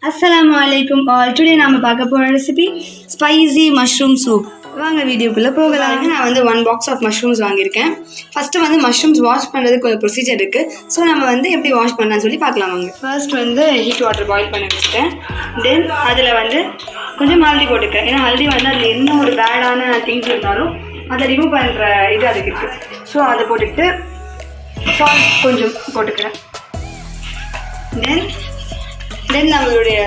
Assalamualaikum all. Today நாம பார்க்க போற ரெசிபி ஸ்பைசி மஷ்ரூம் சூப். வாங்க வீடியோக்குள்ள போகலாம். நான் வந்து 1 box of mushrooms வாங்கியிருக்கேன். ஃபர்ஸ்ட் வந்து மஷ்ரூம்ஸ் வாஷ் பண்றதுக்கு கொஞ்சம் ப்ரொசீஜர் இருக்கு. ஸோ நம்ம வந்து எப்படி வாஷ் பண்ணலாம்னு சொல்லி பார்க்கலாம் வாங்க. ஃபர்ஸ்ட் வந்து ஹீட் வாட்டர் பாயில் பண்ணி வச்சுட்டேன். தென் அதில் வந்து கொஞ்சம் ஹல்தி போட்டுக்கேன். ஏன்னா ஹல்தி வந்து அதில் என்ன ஒரு பேடான திங்ஸ் இருந்தாலும் அதை ரிமூவ் பண்ணுற இது அதுக்கு இருக்குது. ஸோ அதை போட்டுக்கிட்டு சால்ட் கொஞ்சம் போட்டுக்கிறேன். தென் நம்மளுடைய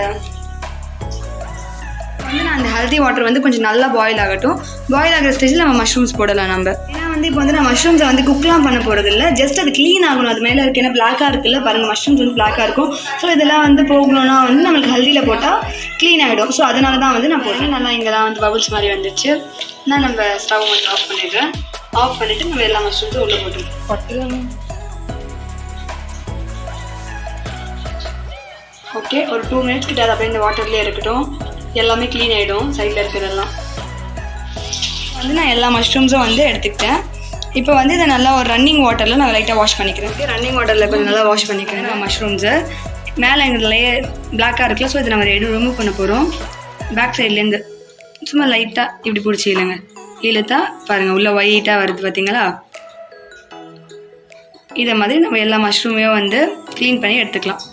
வந்து நான் அந்த ஹெல்தி வாட்டர் வந்து கொஞ்சம் நல்லா பாயில் ஆகட்டும். பாயில் ஆகிற ஸ்டேஜில் நம்ம மஷ்ரூம்ஸ் போடலாம் நம்ம. ஏன்னா வந்து இப்போ வந்து நான் மஷ்ரூம்ஸை வந்து குக்லாம் பண்ண போகிறது இல்லை, ஜஸ்ட் அது க்ளீன் ஆகணும். அது மேலே இருக்குது, ஏன்னா பிளாக்காக இருக்குல்ல பாருங்கள், மஷ்ரூம்ஸ் வந்து பிளாக்காக இருக்கும். ஸோ இதெல்லாம் வந்து போகணும்னா வந்து நம்மளுக்கு ஹெல்தியில் போட்டால் க்ளீன் ஆகிடும். ஸோ அதனால தான் வந்து நான் போடுறேன். நல்லா இங்கெல்லாம் வந்து பபுள்ஸ் மாதிரி வந்துச்சு. நான் நம்ம ஸ்டவ் வந்து ஆஃப் பண்ணிடுறேன். ஆஃப் பண்ணிவிட்டு நம்ம எல்லா மஷ்ரூம்ஸும் உள்ளே போட்டுருக்கோம். ஓகே, ஒரு 2 minutes கிட்ட அது அப்படியே இந்த வாட்டர்லேயே இருக்கட்டும். எல்லாமே க்ளீன் ஆகிடும். சைடில் இருக்கிறதெல்லாம் வந்து நான் எல்லா மஷ்ரூம்ஸும் வந்து எடுத்துக்கிட்டேன். இப்போ வந்து இதை நல்லா ஒரு ரன்னிங் வாட்டரில் நான் லைட்டாக வாஷ் பண்ணிக்கிறேன். ரன்னிங் வாட்டரில் கொஞ்சம் நல்லா வாஷ் பண்ணிக்கிறேன் நான் மஷ்ரூம்ஸை. மேலே எங்கள் லேயர் பிளாக்காக இருக்குல்ல, ஸோ இதை நம்ம ரிமூவ் பண்ண போகிறோம். பேக் சைட்லேருந்து சும்மா லைட்டாக இப்படி பிடிச்சி இல்லைங்க, இழுத்தா பாருங்கள் உள்ளே ஒயிட்டாக வருது பார்த்தீங்களா. இதை மாதிரி நம்ம எல்லா மஷ்ரூமையும் வந்து க்ளீன் பண்ணி எடுத்துக்கலாம்.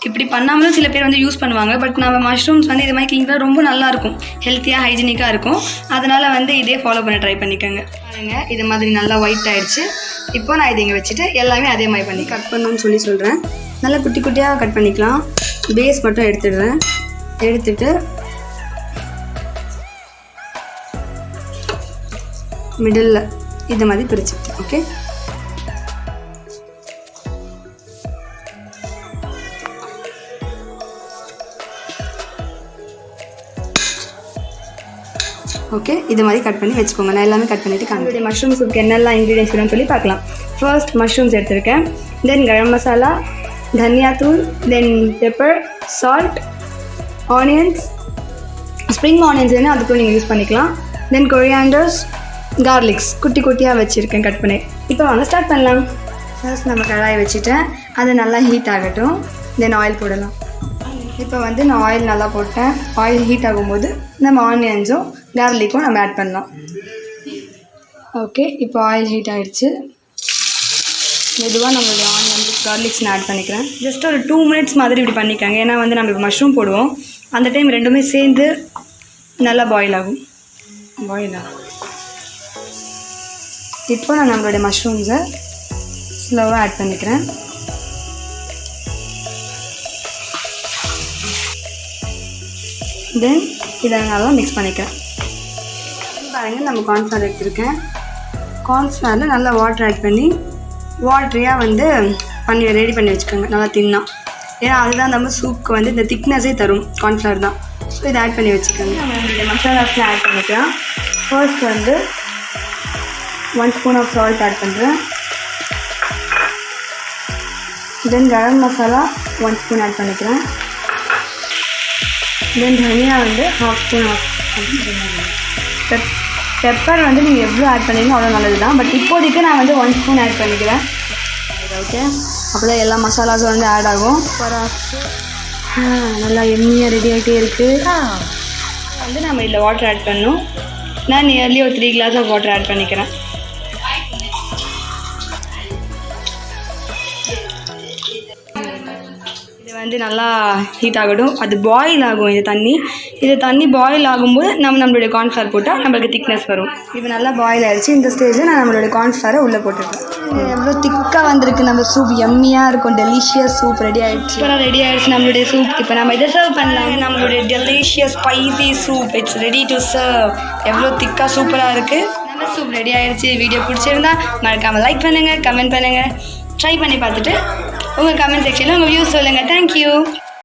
இப்படி பண்ணாமலும் சில பேர் வந்து யூஸ் பண்ணுவாங்க. பட் நம்ம மஷ்ரூம்ஸ் வந்து இது மாதிரி க்ளீன் பண்ணால் ரொம்ப நல்லாயிருக்கும், ஹெல்த்தியாக ஹைஜீனிக்காக இருக்கும். அதனால் வந்து இதே ஃபாலோ பண்ண ட்ரை பண்ணிக்கோங்க. பாருங்கள், இது மாதிரி நல்லா ஒயிட் ஆகிடுச்சு. இப்போ நான் இதை இங்கே வச்சுட்டு எல்லாமே அதே மாதிரி பண்ணி கட் பண்ணணும்னு சொல்கிறேன். நல்லா குட்டி குட்டியாக கட் பண்ணிக்கலாம். பேஸ் மட்டும் எடுத்துடுறேன். எடுத்துட்டு மிடில் இது மாதிரி பிரிச்சுக்கிட்டேன். ஓகே, ஓகே, இது மாதிரி கட் பண்ணி வச்சுக்கோங்க. நான் எல்லாமே கட் பண்ணிவிட்டு காமிக்கிறேன். மஷ்ரூம் சூப்புக்கு என்னெல்லாம் இன்க்ரீடியன்ஸ் வேணும்னு சொல்லி பார்க்கலாம். ஃபர்ஸ்ட் மஷ்ரூம்ஸ் எடுத்திருக்கேன். தென் கரம் மசாலா, தனியா தூள், then pepper, salt, onions, spring onions வேணும் அதுக்கும் நீங்கள் யூஸ் பண்ணிக்கலாம். தென் கொரியாண்டர்ஸ், கார்லிக்ஸ் குட்டி குட்டியாக வச்சுருக்கேன் கட் பண்ணி. இப்போ வாங்க ஸ்டார்ட் பண்ணலாம். ஃபர்ஸ்ட் நம்ம கடாயை வச்சுட்டேன். அது நல்லா ஹீட் ஆகட்டும். தென் ஆயில் போடலாம். இப்போ வந்து நான் ஆயில் நல்லா போட்டேன். ஆயில் ஹீட் ஆகும்போது நம்ம ஆனியன்ஸும் கார்லிக்கும் நம்ம ஆட் பண்ணலாம். ஓகே, இப்போ ஆயில் ஹீட் ஆகிடுச்சு. மெதுவாக நம்மளுடைய ஆனியன்ஸ் கார்லிக்ஸ் நான் ஆட் பண்ணிக்கிறேன். ஜஸ்ட் ஒரு 2 minutes மாதிரி இப்படி பண்ணிக்காங்க. ஏன்னா வந்து நம்ம இப்போ மஷ்ரூம் போடுவோம். அந்த டைம் ரெண்டுமே சேர்ந்து நல்லா பாயில் ஆகும். இப்போ நான் நம்மளுடைய மஷ்ரூம்ஸை ஸ்லோவாக ஆட் பண்ணிக்கிறேன். தென் இதை நல்லா மிக்ஸ் பண்ணிக்கிறேன். பாருங்கள், நம்ம கார்ன்ஃப்ளவர் எடுத்துருக்கேன். கார்ன்ஃப்ளவரில் நல்லா வாட்டர் ஆட் பண்ணி வாட்டரியாக வந்து ரெடி பண்ணி வச்சுக்கோங்க, நல்லா தின்னா. ஏன்னா அதுதான் நம்ம சூப்புக்கு வந்து இந்த திக்னஸே தரும், கார்ன்ஃப்ளவர் தான். ஸோ இதை ஆட் பண்ணி வச்சுக்கோங்க. நம்ம மசாலாஸ்லாம் ஆட் பண்ணிக்கலாம். ஃபர்ஸ்ட் வந்து 1 spoon ஆஃப் சால்ட் ஆட் பண்ணுறேன். தென் கரம் மசாலா 1 spoon ஆட் பண்ணிக்கிறேன். தென் தனியா வந்து 1/2 spoon ஆஃப் பெப்பர் வந்து நீங்கள் எவ்வளோ ஆட் பண்ணிங்கன்னா அவ்வளோ நல்லது தான். பட் இப்போதைக்கு நான் வந்து 1 spoon ஆட் பண்ணிக்கிறேன். ஓகே, அப்போ தான் எல்லா மசாலாஸும் வந்து ஆட் ஆகும். நல்லா எம்மியாக ரெடி ஆகிட்டே இருக்குது. வந்து நம்ம இதில் வாட்டர் ஆட் பண்ணணும். நான் நியர்லி ஒரு 3 glass ஆஃப் வாட்டர் ஆட் பண்ணிக்கிறேன். வந்து நல்லா ஹீட் ஆகட்டும். அது பாயில் ஆகும். இது தண்ணி பாயில் ஆகும்போது நம்மளுடைய கார்ன்ஃப்ளவர் போட்டால் நம்மளுக்கு திக்னஸ் வரும். இது நல்லா பாயில் ஆகிடுச்சு. இந்த ஸ்டேஜில் நான் நம்மளுடைய கார்ன்ஃப்ளவரை உள்ளே போட்டுருக்கேன். எவ்வளோ திக்காக வந்திருக்கு நம்ம சூப். எம்மியாக இருக்கும். டெலிஷியஸ் சூப் ரெடி ஆகிடுச்சு. இப்போ ரெடி ஆகிடுச்சு நம்மளுடைய சூப். இப்போ நம்ம இதை சர்வ் பண்ணலாம். நம்மளுடைய delicious spicy soup it's ready to serve. எவ்வளோ திக்காக சூப்பராக இருக்குது. நம்ம சூப் ரெடி ஆகிடுச்சு. வீடியோ பிடிச்சிருந்தா மறக்காமல் லைக் பண்ணுங்கள், கமெண்ட் பண்ணுங்கள். ட்ரை பண்ணி பார்த்துட்டு உங்கள் கமெண்ட் செக்ஷனில் உங்கள் வியூஸ் சொல்லுங்கள். தேங்க்யூ.